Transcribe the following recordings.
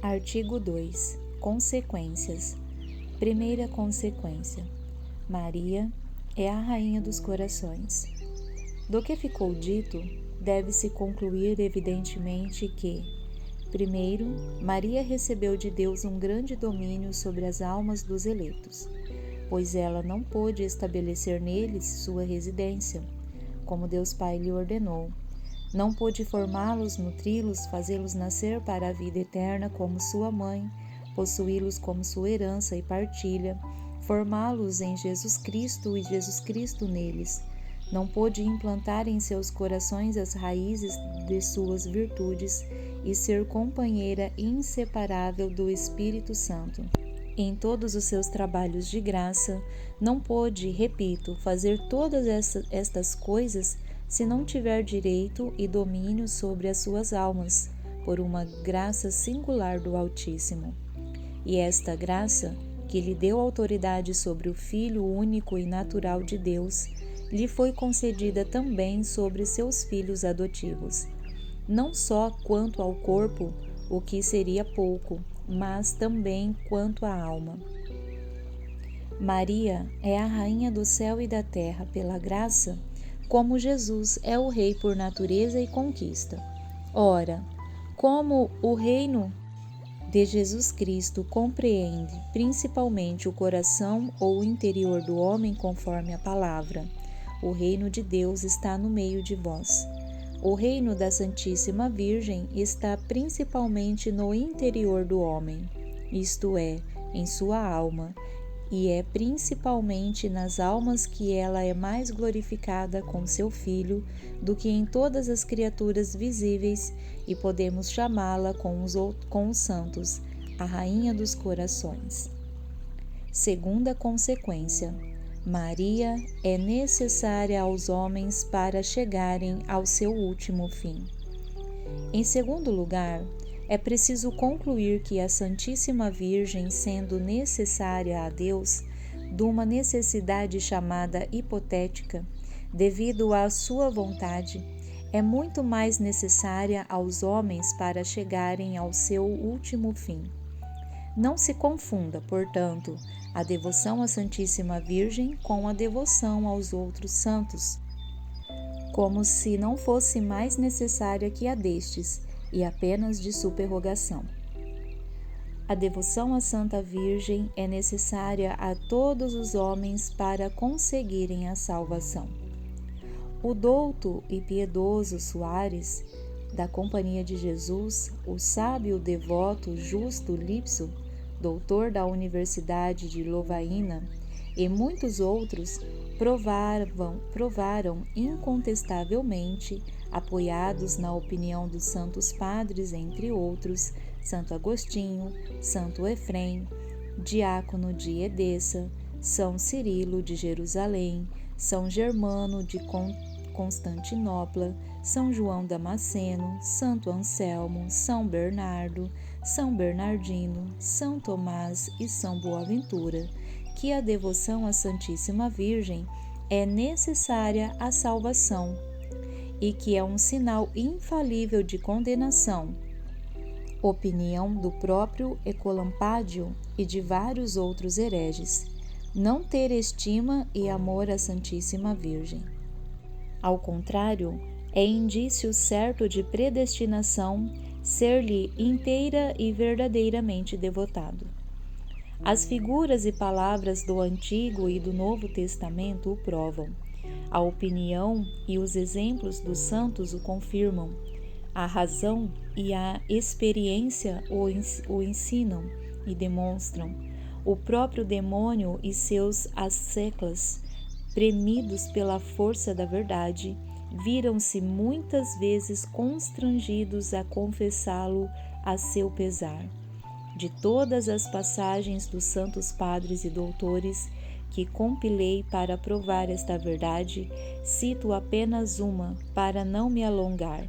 Artigo 2. Consequências. Primeira consequência. Maria é a rainha dos corações. Do que ficou dito, deve-se concluir evidentemente que, primeiro, Maria recebeu de Deus um grande domínio sobre as almas dos eleitos, pois ela não pôde estabelecer neles sua residência, como Deus Pai lhe ordenou. Não pôde formá-los, nutri-los, fazê-los nascer para a vida eterna como sua mãe, possuí-los como sua herança e partilha, formá-los em Jesus Cristo e Jesus Cristo neles. Não pôde implantar em seus corações as raízes de suas virtudes e ser companheira inseparável do Espírito Santo. Em todos os seus trabalhos de graça, não pôde, repito, fazer todas estas coisas se não tiver direito e domínio sobre as suas almas, por uma graça singular do Altíssimo. E esta graça, que lhe deu autoridade sobre o Filho único e natural de Deus, lhe foi concedida também sobre seus filhos adotivos, não só quanto ao corpo, o que seria pouco, mas também quanto à alma. Maria é a rainha do céu e da terra pela graça, como Jesus é o rei por natureza e conquista. Ora, como o reino de Jesus Cristo compreende principalmente o coração ou o interior do homem conforme a palavra, o reino de Deus está no meio de vós. O reino da Santíssima Virgem está principalmente no interior do homem, isto é, em sua alma, e é principalmente nas almas que ela é mais glorificada com seu Filho do que em todas as criaturas visíveis, e podemos chamá-la com os santos, a Rainha dos Corações. Segunda consequência. Maria é necessária aos homens para chegarem ao seu último fim. Em segundo lugar, é preciso concluir que a Santíssima Virgem, sendo necessária a Deus, de uma necessidade chamada hipotética, devido à sua vontade, é muito mais necessária aos homens para chegarem ao seu último fim. Não se confunda, portanto, a devoção à Santíssima Virgem com a devoção aos outros santos, como se não fosse mais necessária que a destes, e apenas de superrogação. A devoção à Santa Virgem é necessária a todos os homens para conseguirem a salvação. O douto e piedoso Soares, da Companhia de Jesus, o sábio, devoto, justo Lipso, doutor da Universidade de Lovaina, e muitos outros provaram incontestavelmente, apoiados na opinião dos santos padres, entre outros, Santo Agostinho, Santo Efrem, diácono de Edessa, São Cirilo de Jerusalém, São Germano de Constantinopla, São João Damasceno, Santo Anselmo, São Bernardo, São Bernardino, São Tomás e São Boaventura, que a devoção à Santíssima Virgem é necessária à salvação e que é um sinal infalível de condenação. Opinião do próprio Ecolampádio e de vários outros hereges, não ter estima e amor à Santíssima Virgem. Ao contrário, é indício certo de predestinação ser-lhe inteira e verdadeiramente devotado. As figuras e palavras do Antigo e do Novo Testamento o provam. A opinião e os exemplos dos santos o confirmam. A razão e a experiência o ensinam e demonstram. O próprio demônio e seus asseclas, premidos pela força da verdade, viram-se muitas vezes constrangidos a confessá-lo a seu pesar. De todas as passagens dos santos padres e doutores que compilei para provar esta verdade, cito apenas uma para não me alongar.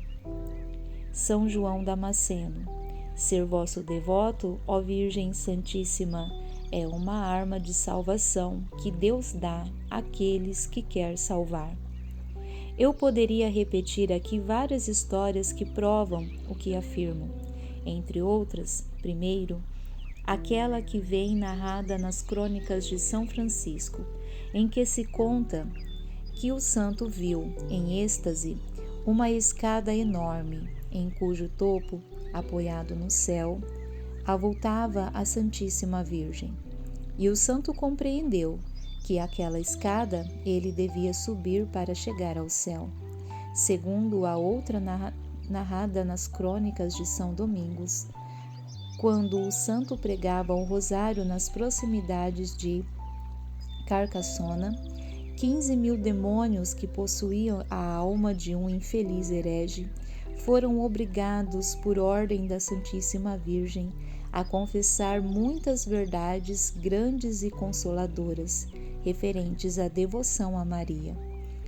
São João Damasceno. Ser vosso devoto, ó Virgem Santíssima, é uma arma de salvação que Deus dá àqueles que quer salvar. Eu poderia repetir aqui várias histórias que provam o que afirmo, entre outras, primeiro, aquela que vem narrada nas Crônicas de São Francisco, em que se conta que o santo viu, em êxtase, uma escada enorme, em cujo topo, apoiado no céu, avultava a Santíssima Virgem. E o santo compreendeu que aquela escada ele devia subir para chegar ao céu. Segundo a outra narrada nas Crônicas de São Domingos, quando o santo pregava o rosário nas proximidades de Carcassona, 15.000 demônios que possuíam a alma de um infeliz herege foram obrigados, por ordem da Santíssima Virgem, a confessar muitas verdades grandes e consoladoras, referentes à devoção a Maria.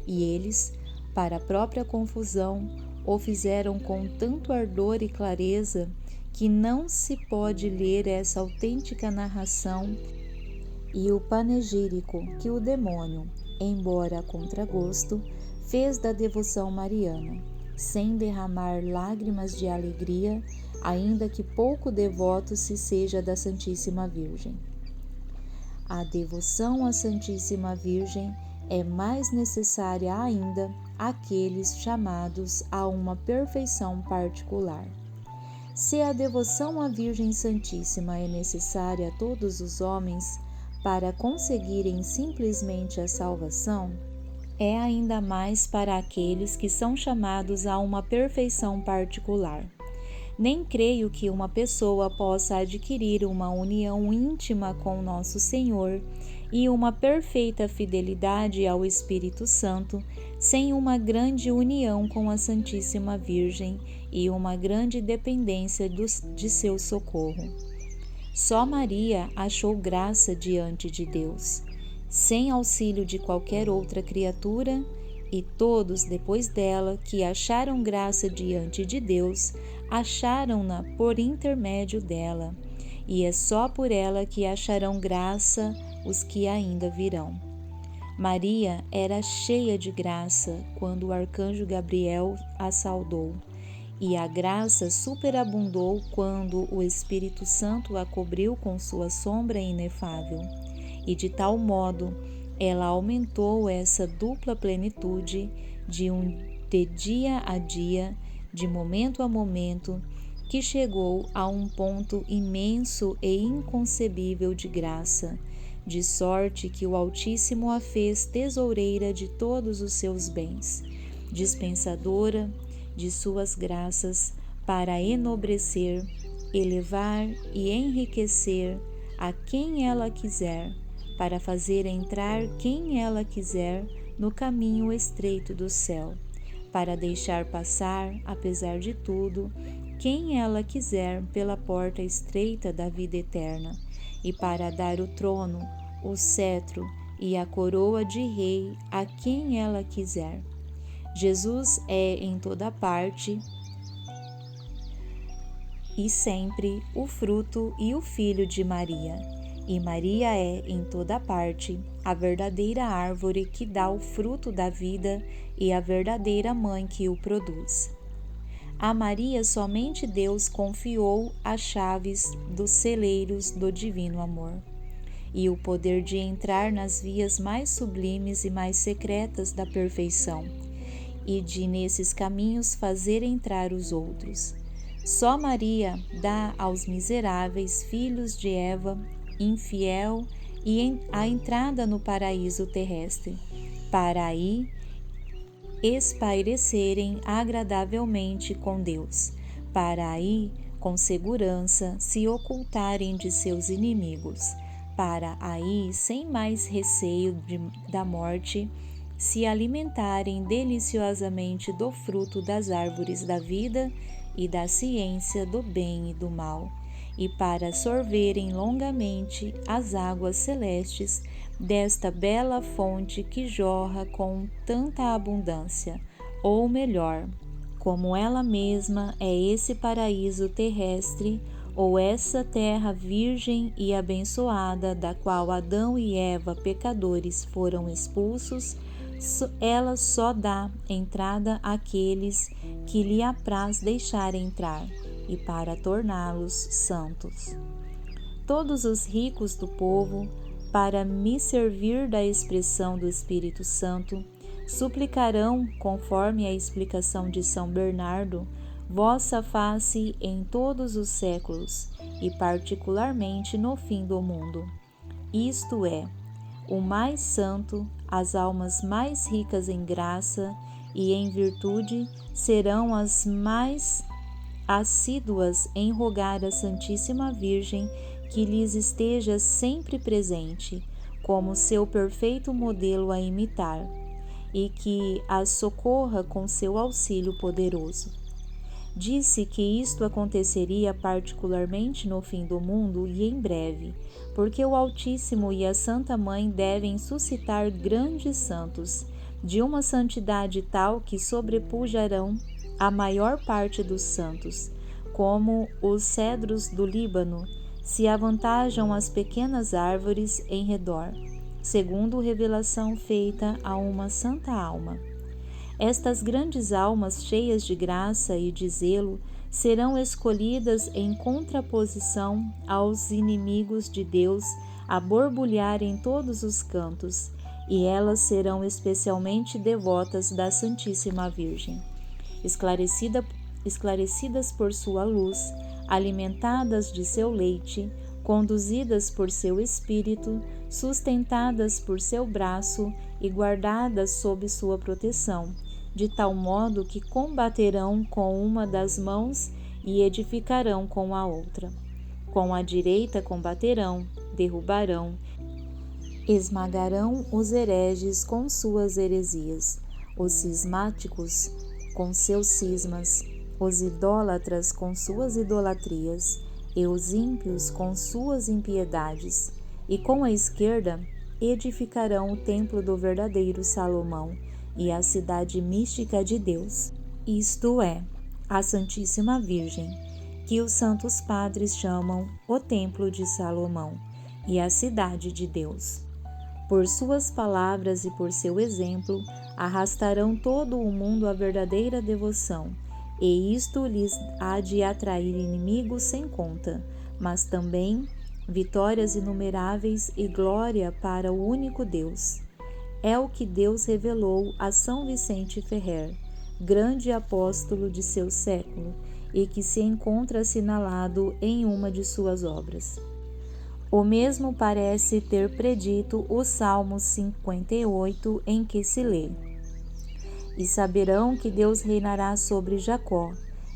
E eles, para a própria confusão, o fizeram com tanto ardor e clareza que não se pode ler essa autêntica narração e o panegírico que o demônio, embora a contragosto, fez da devoção mariana, sem derramar lágrimas de alegria, ainda que pouco devoto se seja da Santíssima Virgem. A devoção à Santíssima Virgem é mais necessária ainda àqueles chamados a uma perfeição particular. Se a devoção à Virgem Santíssima é necessária a todos os homens para conseguirem simplesmente a salvação, é ainda mais para aqueles que são chamados a uma perfeição particular. Nem creio que uma pessoa possa adquirir uma união íntima com Nosso Senhor e uma perfeita fidelidade ao Espírito Santo sem uma grande união com a Santíssima Virgem e uma grande dependência de seu socorro. Só Maria achou graça diante de Deus, sem auxílio de qualquer outra criatura, e todos depois dela que acharam graça diante de Deus, acharam-na por intermédio dela, e é só por ela que acharão graça os que ainda virão. Maria era cheia de graça quando o arcanjo Gabriel a saudou, e a graça superabundou quando o Espírito Santo a cobriu com sua sombra inefável, e de tal modo ela aumentou essa dupla plenitude de dia a dia, de momento a momento, que chegou a um ponto imenso e inconcebível de graça, de sorte que o Altíssimo a fez tesoureira de todos os seus bens, dispensadora de suas graças, para enobrecer, elevar e enriquecer a quem ela quiser, para fazer entrar quem ela quiser no caminho estreito do céu, para deixar passar, apesar de tudo, quem ela quiser pela porta estreita da vida eterna, e para dar o trono, o cetro e a coroa de rei a quem ela quiser. Jesus é em toda parte e sempre o fruto e o filho de Maria. E Maria é, em toda parte, a verdadeira árvore que dá o fruto da vida e a verdadeira mãe que o produz. A Maria somente Deus confiou as chaves dos celeiros do divino amor, e o poder de entrar nas vias mais sublimes e mais secretas da perfeição, e de nesses caminhos fazer entrar os outros. Só Maria dá aos miseráveis filhos de Eva, infiel, e a entrada no paraíso terrestre, para aí espairecerem agradavelmente com Deus, para aí com segurança se ocultarem de seus inimigos, para aí sem mais receio da morte se alimentarem deliciosamente do fruto das árvores da vida e da ciência do bem e do mal, e para sorverem longamente as águas celestes desta bela fonte que jorra com tanta abundância, ou melhor, como ela mesma é esse paraíso terrestre, ou essa terra virgem e abençoada da qual Adão e Eva, pecadores, foram expulsos, ela só dá entrada àqueles que lhe apraz deixar entrar, e para torná-los santos. Todos os ricos do povo, para me servir da expressão do Espírito Santo, suplicarão, conforme a explicação de São Bernardo, vossa face em todos os séculos, e particularmente no fim do mundo. Isto é, o mais santo, as almas mais ricas em graça e em virtude serão as mais assíduas em rogar à Santíssima Virgem que lhes esteja sempre presente, como seu perfeito modelo a imitar, e que as socorra com seu auxílio poderoso. Disse que isto aconteceria particularmente no fim do mundo e em breve, porque o Altíssimo e a Santa Mãe devem suscitar grandes santos, de uma santidade tal que sobrepujarão a maior parte dos santos, como os cedros do Líbano se avantajam às pequenas árvores em redor, segundo revelação feita a uma santa alma. Estas grandes almas cheias de graça e de zelo serão escolhidas em contraposição aos inimigos de Deus a borbulhar em todos os cantos, e elas serão especialmente devotas da Santíssima Virgem. Esclarecidas por sua luz, alimentadas de seu leite, conduzidas por seu espírito, sustentadas por seu braço e guardadas sob sua proteção, de tal modo que combaterão com uma das mãos e edificarão com a outra. Com a direita combaterão, derrubarão, esmagarão os hereges com suas heresias, os cismáticos com seus cismas, os idólatras com suas idolatrias, e os ímpios com suas impiedades, e com a esquerda edificarão o templo do verdadeiro Salomão e a cidade mística de Deus, isto é, a Santíssima Virgem, que os santos padres chamam o Templo de Salomão e a cidade de Deus. Por suas palavras e por seu exemplo, arrastarão todo o mundo à verdadeira devoção, e isto lhes há de atrair inimigos sem conta, mas também vitórias inumeráveis e glória para o único Deus. É o que Deus revelou a São Vicente Ferrer, grande apóstolo de seu século, e que se encontra assinalado em uma de suas obras. O mesmo parece ter predito o Salmo 58, em que se lê: E saberão que Deus reinará sobre Jacó,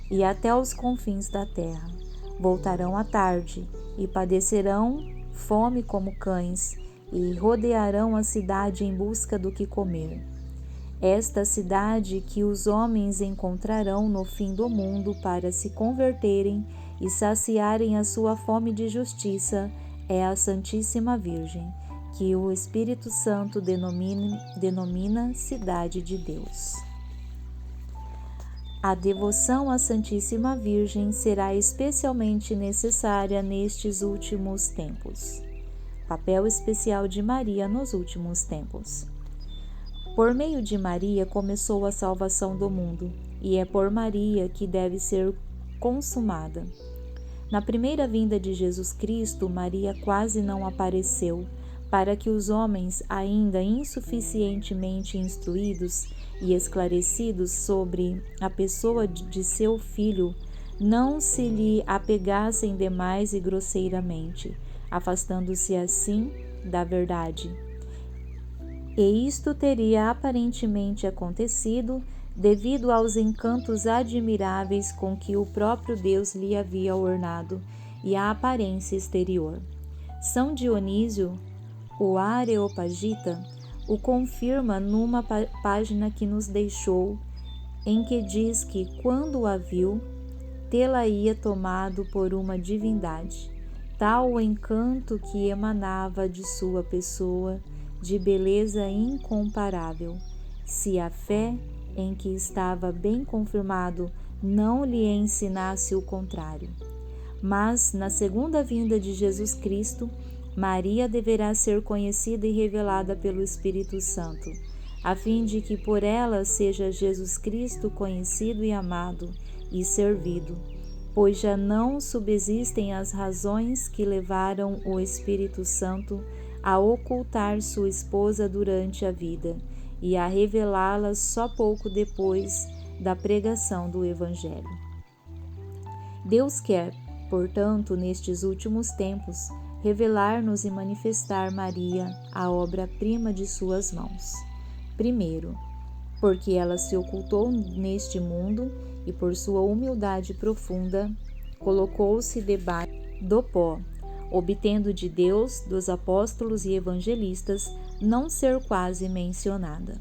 e até os confins da terra. Voltarão à tarde, e padecerão fome como cães, e rodearão a cidade em busca do que comer. Esta cidade que os homens encontrarão no fim do mundo para se converterem e saciarem a sua fome de justiça é a Santíssima Virgem, que o Espírito Santo denomina Cidade de Deus. A devoção à Santíssima Virgem será especialmente necessária nestes últimos tempos. Papel especial de Maria nos últimos tempos. Por meio de Maria começou a salvação do mundo, e é por Maria que deve ser consumada. Na primeira vinda de Jesus Cristo, Maria quase não apareceu, para que os homens, ainda insuficientemente instruídos e esclarecidos sobre a pessoa de seu filho, não se lhe apegassem demais e grosseiramente, afastando-se assim da verdade. E isto teria aparentemente acontecido devido aos encantos admiráveis com que o próprio Deus lhe havia ornado e a aparência exterior. São Dionísio, o Areopagita, o confirma numa página que nos deixou, em que diz que, quando a viu, tê-la-ia tomado por uma divindade, tal o encanto que emanava de sua pessoa, de beleza incomparável, se a fé em que estava bem confirmado não lhe ensinasse o contrário. Mas, na segunda vinda de Jesus Cristo, Maria deverá ser conhecida e revelada pelo Espírito Santo, a fim de que por ela seja Jesus Cristo conhecido e amado e servido, pois já não subsistem as razões que levaram o Espírito Santo a ocultar sua esposa durante a vida e a revelá-la só pouco depois da pregação do Evangelho. Deus quer, portanto, nestes últimos tempos, revelar-nos e manifestar Maria, a obra-prima de suas mãos. Primeiro, porque ela se ocultou neste mundo e por sua humildade profunda, colocou-se debaixo do pó, obtendo de Deus, dos apóstolos e evangelistas, não ser quase mencionada.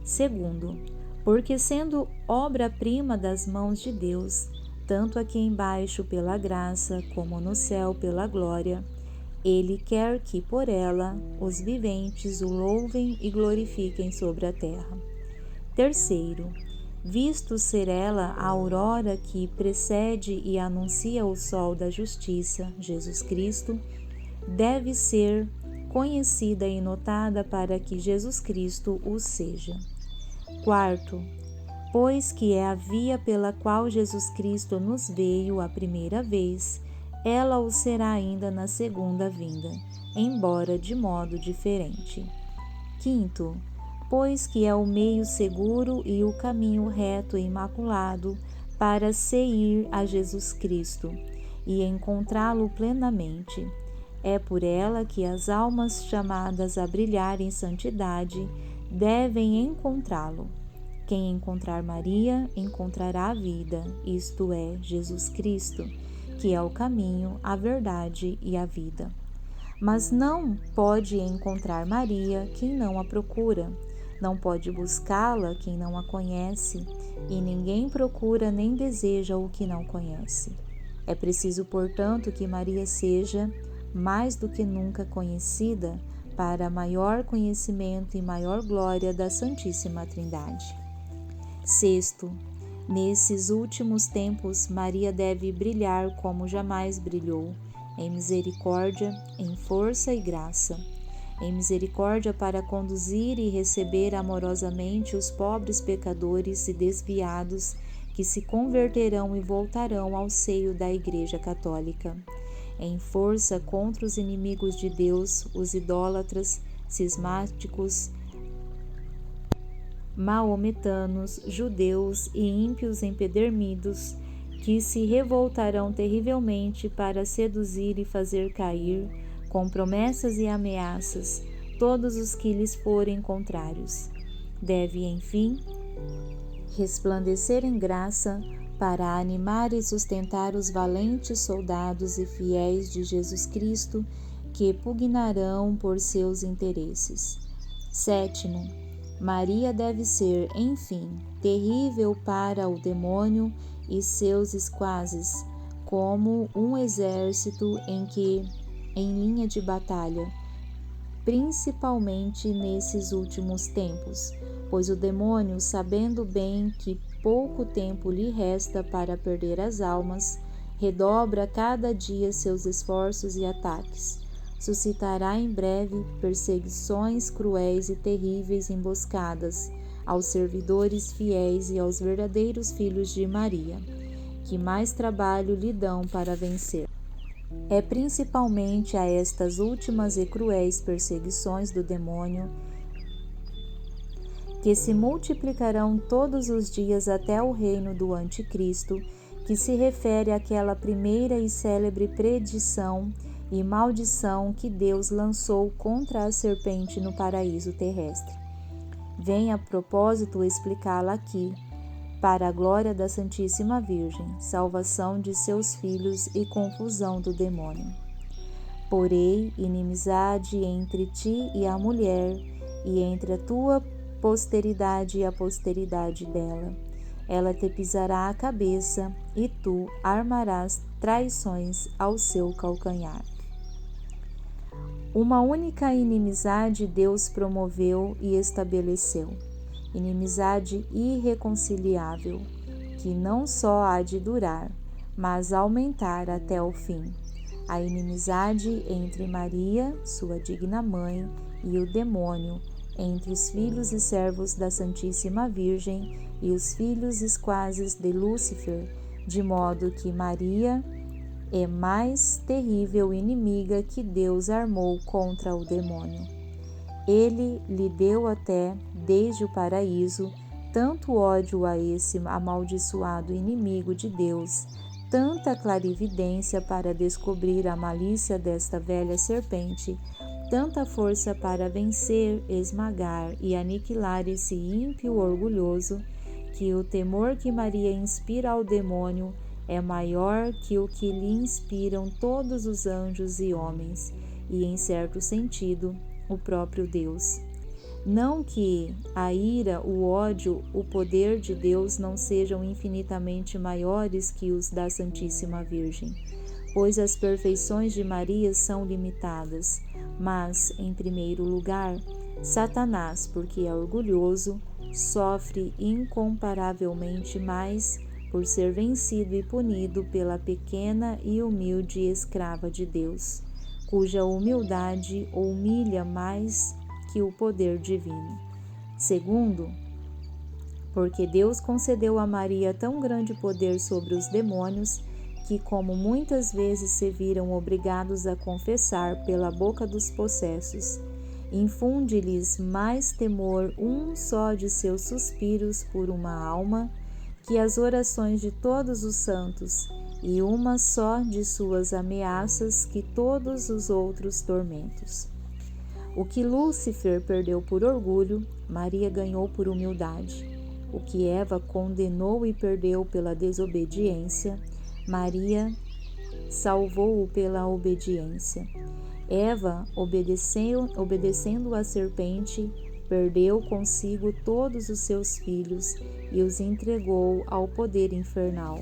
Segundo, porque sendo obra-prima das mãos de Deus, tanto aqui embaixo pela graça, como no céu pela glória, Ele quer que por ela os viventes o louvem e glorifiquem sobre a terra. Terceiro, visto ser ela a aurora que precede e anuncia o sol da justiça, Jesus Cristo, deve ser conhecida e notada para que Jesus Cristo o seja. Quarto, pois que é a via pela qual Jesus Cristo nos veio a primeira vez, ela o será ainda na segunda vinda, embora de modo diferente. Quinto, pois que é o meio seguro e o caminho reto e imaculado para se ir a Jesus Cristo e encontrá-lo plenamente. É por ela que as almas chamadas a brilhar em santidade devem encontrá-lo. Quem encontrar Maria encontrará a vida, isto é, Jesus Cristo, que é o caminho, a verdade e a vida. Mas não pode encontrar Maria quem não a procura, não pode buscá-la quem não a conhece, e ninguém procura nem deseja o que não conhece. É preciso, portanto, que Maria seja, mais do que nunca conhecida, para maior conhecimento e maior glória da Santíssima Trindade. Sexto, nesses últimos tempos, Maria deve brilhar como jamais brilhou, em misericórdia, em força e graça. Em misericórdia para conduzir e receber amorosamente os pobres pecadores e desviados que se converterão e voltarão ao seio da Igreja Católica. Em força contra os inimigos de Deus, os idólatras, cismáticos, maometanos, judeus e ímpios empedernidos, que se revoltarão terrivelmente para seduzir e fazer cair, com promessas e ameaças, todos os que lhes forem contrários. Deve, enfim, resplandecer em graça para animar e sustentar os valentes soldados e fiéis de Jesus Cristo que pugnarão por seus interesses. Sétimo, Maria deve ser, enfim, terrível para o demônio e seus esquazes, como um exército em linha de batalha, principalmente nesses últimos tempos, pois o demônio, sabendo bem que pouco tempo lhe resta para perder as almas, redobra cada dia seus esforços e ataques. Suscitará em breve perseguições cruéis e terríveis emboscadas aos servidores fiéis e aos verdadeiros filhos de Maria, que mais trabalho lhe dão para vencer. É principalmente a estas últimas e cruéis perseguições do demônio, que se multiplicarão todos os dias até o reino do Anticristo, que se refere àquela primeira e célebre predição e maldição que Deus lançou contra a serpente no paraíso terrestre. Vem a propósito explicá-la aqui, para a glória da Santíssima Virgem, salvação de seus filhos e confusão do demônio. Porei inimizade entre ti e a mulher, e entre a tua posteridade e a posteridade dela. Ela te pisará a cabeça, e tu armarás traições ao seu calcanhar. Uma única inimizade Deus promoveu e estabeleceu, inimizade irreconciliável, que não só há de durar, mas aumentar até o fim. A inimizade entre Maria, sua digna mãe, e o demônio, entre os filhos e servos da Santíssima Virgem e os filhos esquazes de Lúcifer, de modo que Maria é mais terrível inimiga que Deus armou contra o demônio. Ele lhe deu até, desde o paraíso, tanto ódio a esse amaldiçoado inimigo de Deus, tanta clarividência para descobrir a malícia desta velha serpente, tanta força para vencer, esmagar e aniquilar esse ímpio orgulhoso, que o temor que Maria inspira ao demônio é maior que o que lhe inspiram todos os anjos e homens, e, em certo sentido, o próprio Deus. Não que a ira, o ódio, o poder de Deus não sejam infinitamente maiores que os da Santíssima Virgem, pois as perfeições de Maria são limitadas, mas, em primeiro lugar, Satanás, porque é orgulhoso, sofre incomparavelmente mais por ser vencido e punido pela pequena e humilde escrava de Deus, cuja humildade o humilha mais que o poder divino. Segundo, porque Deus concedeu a Maria tão grande poder sobre os demônios, que, como muitas vezes se viram obrigados a confessar pela boca dos possessos, infunde-lhes mais temor um só de seus suspiros por uma alma, que as orações de todos os santos, e uma só de suas ameaças que todos os outros tormentos. O que Lúcifer perdeu por orgulho, Maria ganhou por humildade. O que Eva condenou e perdeu pela desobediência, Maria salvou-o pela obediência. Eva, obedecendo à serpente, perdeu consigo todos os seus filhos e os entregou ao poder infernal.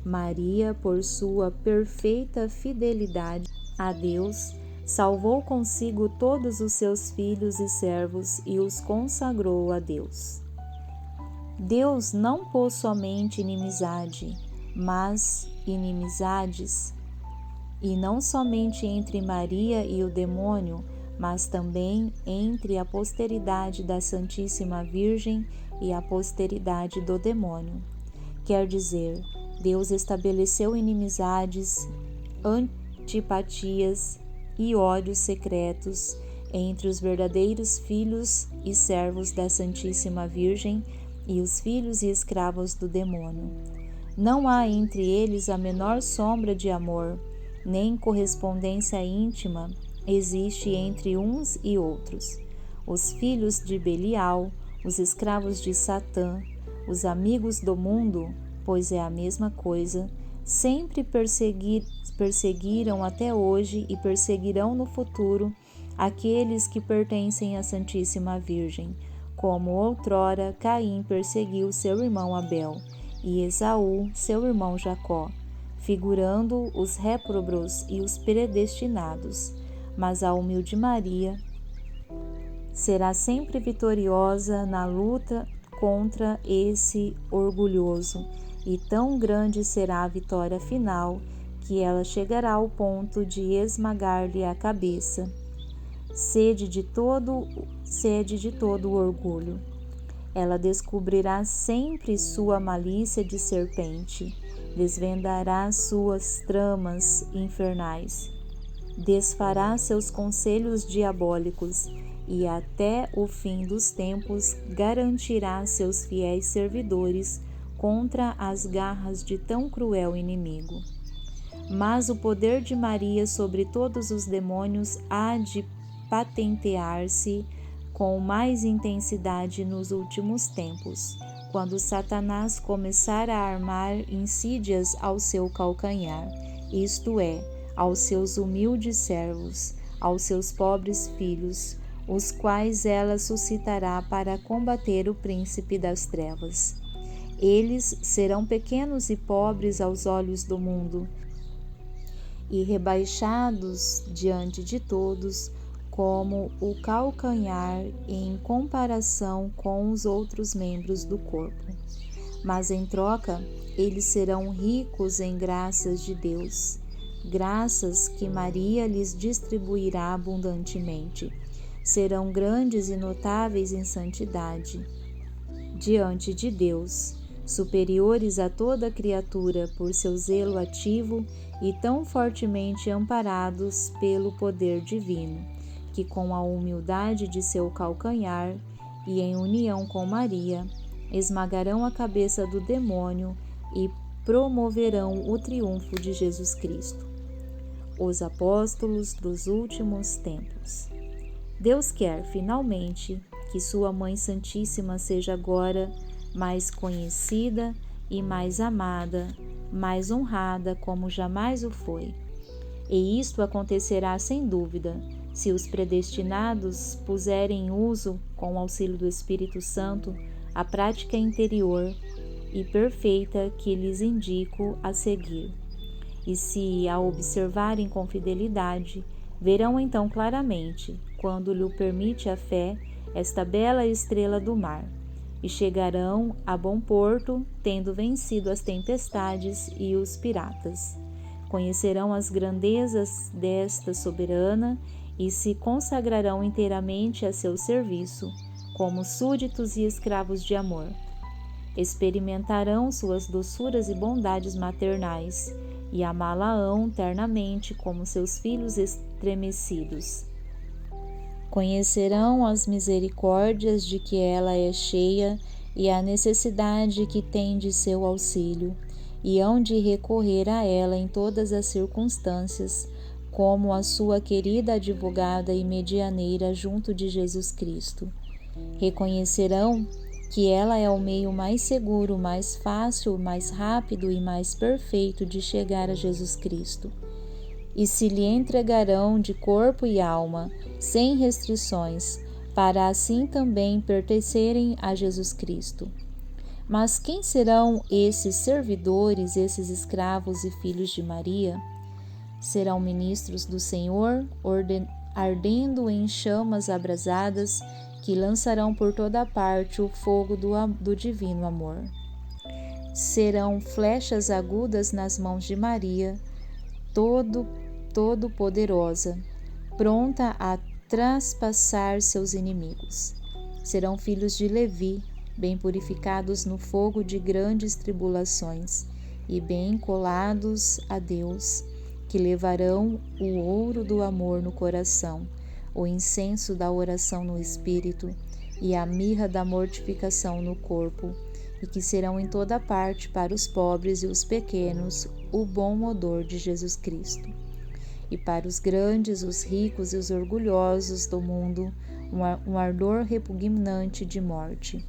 Maria, por sua perfeita fidelidade a Deus, salvou consigo todos os seus filhos e servos e os consagrou a Deus. Deus não pôs somente inimizade, mas inimizades, e não somente entre Maria e o demônio, mas também entre a posteridade da Santíssima Virgem e a posteridade do demônio. Quer dizer, Deus estabeleceu inimizades, antipatias e ódios secretos entre os verdadeiros filhos e servos da Santíssima Virgem e os filhos e escravos do demônio. Não há entre eles a menor sombra de amor, nem correspondência íntima existe entre uns e outros. Os filhos de Belial, os escravos de Satã, os amigos do mundo, pois é a mesma coisa, sempre perseguiram até hoje e perseguirão no futuro aqueles que pertencem à Santíssima Virgem, como outrora Caim perseguiu seu irmão Abel e Esaú seu irmão Jacó, figurando os réprobos e os predestinados. Mas a humilde Maria será sempre vitoriosa na luta contra esse orgulhoso, e tão grande será a vitória final que ela chegará ao ponto de esmagar-lhe a cabeça. Sede de todo o orgulho. Ela descobrirá sempre sua malícia de serpente, desvendará suas tramas infernais, desfará seus conselhos diabólicos e até o fim dos tempos garantirá seus fiéis servidores contra as garras de tão cruel inimigo. Mas o poder de Maria sobre todos os demônios há de patentear-se com mais intensidade nos últimos tempos, quando Satanás começar a armar insídias ao seu calcanhar, isto é, aos seus humildes servos, aos seus pobres filhos, os quais ela suscitará para combater o príncipe das trevas. Eles serão pequenos e pobres aos olhos do mundo, e rebaixados diante de todos, como o calcanhar em comparação com os outros membros do corpo. Mas em troca, eles serão ricos em graças de Deus, graças que Maria lhes distribuirá abundantemente. Serão grandes e notáveis em santidade diante de Deus, superiores a toda criatura por seu zelo ativo e tão fortemente amparados pelo poder divino, que com a humildade de seu calcanhar e em união com Maria, esmagarão a cabeça do demônio e promoverão o triunfo de Jesus Cristo. Os apóstolos dos últimos tempos. Deus quer, finalmente, que sua Mãe Santíssima seja agora mais conhecida e mais amada, mais honrada como jamais o foi. E isto acontecerá sem dúvida, se os predestinados puserem em uso, com o auxílio do Espírito Santo, a prática interior e perfeita que lhes indico a seguir. E se a observarem com fidelidade, verão então claramente, quando lhe permite a fé, esta bela estrela do mar, e chegarão a bom porto, tendo vencido as tempestades e os piratas. Conhecerão as grandezas desta soberana e se consagrarão inteiramente a seu serviço, como súditos e escravos de amor. Experimentarão suas doçuras e bondades maternais e amá-la-ão ternamente como seus filhos estremecidos. Conhecerão as misericórdias de que ela é cheia e a necessidade que tem de seu auxílio, e hão de recorrer a ela em todas as circunstâncias, como a sua querida advogada e medianeira junto de Jesus Cristo. Reconhecerão que ela é o meio mais seguro, mais fácil, mais rápido e mais perfeito de chegar a Jesus Cristo. E se lhe entregarão de corpo e alma, sem restrições, para assim também pertencerem a Jesus Cristo. Mas quem serão esses servidores, esses escravos e filhos de Maria? Serão ministros do Senhor, ardendo em chamas abrasadas, que lançarão por toda parte o fogo do divino amor. Serão flechas agudas nas mãos de Maria, todo-poderosa, pronta a traspassar seus inimigos. Serão filhos de Levi, bem purificados no fogo de grandes tribulações, e bem colados a Deus, que levarão o ouro do amor no coração, o incenso da oração no espírito e a mirra da mortificação no corpo, e que serão em toda parte para os pobres e os pequenos o bom odor de Jesus Cristo. E para os grandes, os ricos e os orgulhosos do mundo, um ardor repugnante de morte.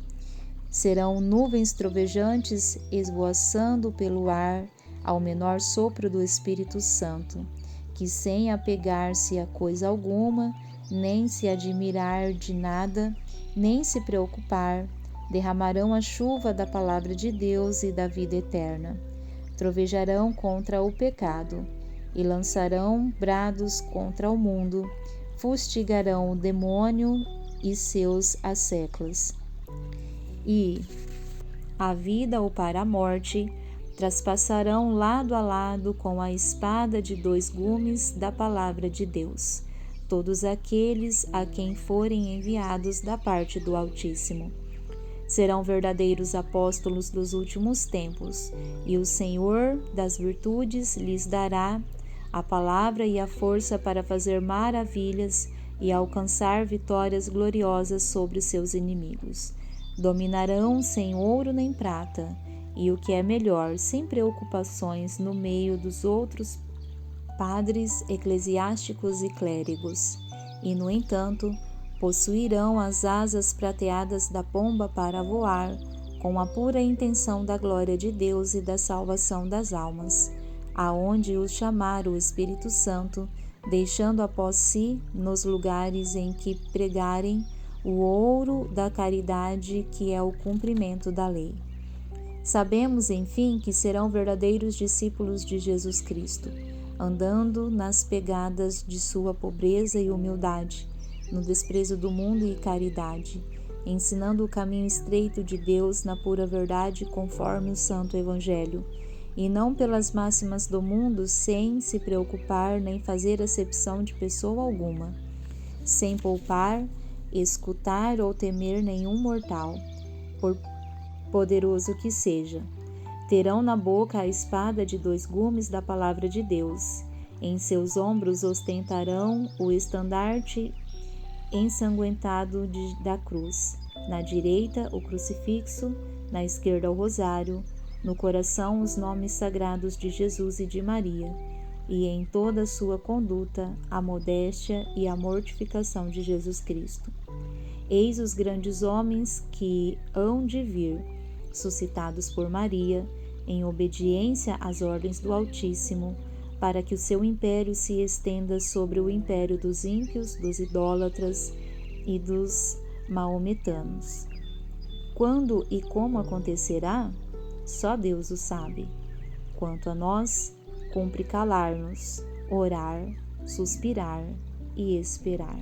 Serão nuvens trovejantes esvoaçando pelo ar ao menor sopro do Espírito Santo, que sem apegar-se a coisa alguma, nem se admirar de nada, nem se preocupar, derramarão a chuva da palavra de Deus e da vida eterna. Trovejarão contra o pecado e lançarão brados contra o mundo, fustigarão o demônio e seus asseclas. E a vida ou para a morte traspassarão lado a lado com a espada de 2 gumes da palavra de Deus, todos aqueles a quem forem enviados da parte do Altíssimo. Serão verdadeiros apóstolos dos últimos tempos, e o Senhor das virtudes lhes dará a palavra e a força para fazer maravilhas e alcançar vitórias gloriosas sobre os seus inimigos. Dominarão sem ouro nem prata, e o que é melhor, sem preocupações no meio dos outros padres, eclesiásticos e clérigos. E, no entanto, possuirão as asas prateadas da pomba para voar, com a pura intenção da glória de Deus e da salvação das almas, aonde os chamar o Espírito Santo, deixando após si, nos lugares em que pregarem, o ouro da caridade, que é o cumprimento da lei. Sabemos, enfim, que serão verdadeiros discípulos de Jesus Cristo, andando nas pegadas de sua pobreza e humildade, no desprezo do mundo e caridade, ensinando o caminho estreito de Deus na pura verdade conforme o Santo Evangelho, e não pelas máximas do mundo, sem se preocupar nem fazer acepção de pessoa alguma, sem poupar, escutar ou temer nenhum mortal, poderoso que seja. Terão na boca a espada de 2 gumes da palavra de Deus. Em seus ombros ostentarão o estandarte ensanguentado da cruz. Na direita, o crucifixo, na esquerda, o rosário, no coração, os nomes sagrados de Jesus e de Maria, e em toda a sua conduta, a modéstia e a mortificação de Jesus Cristo. Eis os grandes homens que hão de vir, suscitados por Maria, em obediência às ordens do Altíssimo, para que o seu império se estenda sobre o império dos ímpios, dos idólatras e dos maometanos. Quando e como acontecerá, só Deus o sabe. Quanto a nós, cumpre calar-nos, orar, suspirar e esperar.